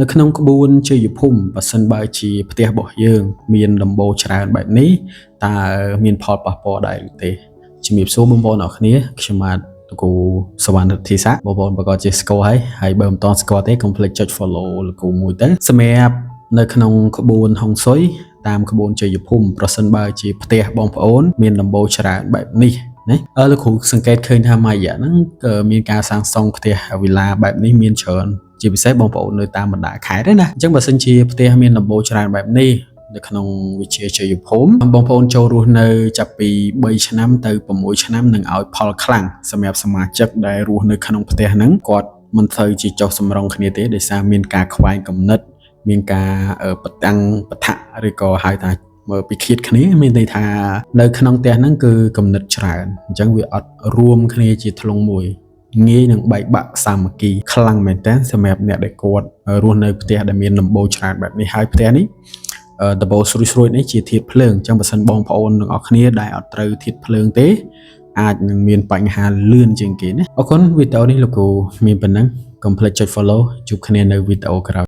នៅក្នុងក្បួនជ័យភូមិបើសិនបើជាផ្ទះរបស់យើងមានដំបូលច្រើនបែបនេះតើមានផលប៉ះពាល់ដែរឬទេជំរាបសួរបងប្អូនអរគ្នាខ្ញុំបាទលោកគ្រូសវណ្ណរិទ្ធីសាបងប្អូនប្រកាសជាស្គាល់ហើយបើមិនទាន់ស្គាល់ទេកុំភ្លេចចុច follow លោកគ្រូមួយទៅសម្រាប់នៅក្នុងក្បួនហុងស៊ុយតាមក្បួនជ័យភូមិប្រសិនបើជាផ្ទះបងប្អូនមានដំបូលច្រើនបែបនេះណាលោកគ្រូសង្កេតឃើញថាមួយរយៈហ្នឹងមានការសាងសង់ផ្ទះវិឡាបែបនេះមានច្រើនជាពិសេសបងប្អូននៅតាមបណ្ដាខេត្តណាអញ្ចឹងបើសិនជាផ្ទះមានដំបូលច្រើនបែបនេះនៅក្នុងវិជាជ័យភូមិបងប្អូនចូលរស់នៅចាប់ពី3ឆ្នាំទៅ6ឆ្នាំនឹងឲ្យផលខ្លាំងសម្រាប់សមាជិកដែលរស់នៅក្នុងផ្ទះហ្នឹងគាត់មិនសូវជាចុះសម្រុងគ្នាទេដោយសារមានការខ្វែងគំនិតមានការបតាំងបថៈឬក៏ហៅថាមើលពីឃាតគ្នាមានន័យថានៅក្នុងផ្ទះហ្នឹងគឺគំនិតច្រើនអញ្ចឹងវាអត់រួមគ្នាជាធ្លុងមួយងាយនឹងបែកបាក់សាមគ្គីខ្លាំងមែនតើសម្រាប់អ្នកដែលគាត់រស់នៅផ្ទះដែលមានដំបូលច្រើនបែបនេះហើយផ្ទះនេះដំបូលស្រួយៗនេះជាធាតុភ្លើងអញ្ចឹងបើសិនបងប្អូនទាំងអស់គ្នាដែលអត់ត្រូវធាតុភ្លើងទេអាចនឹងមានបញ្ហាលឿនជាងគេណាអរគុណវីដេអូនេះលោកគ្រូមានប៉ុណ្ណឹងកុំភ្លេចចុច follow ជួបគ្នានៅវីដេអូក្រោយ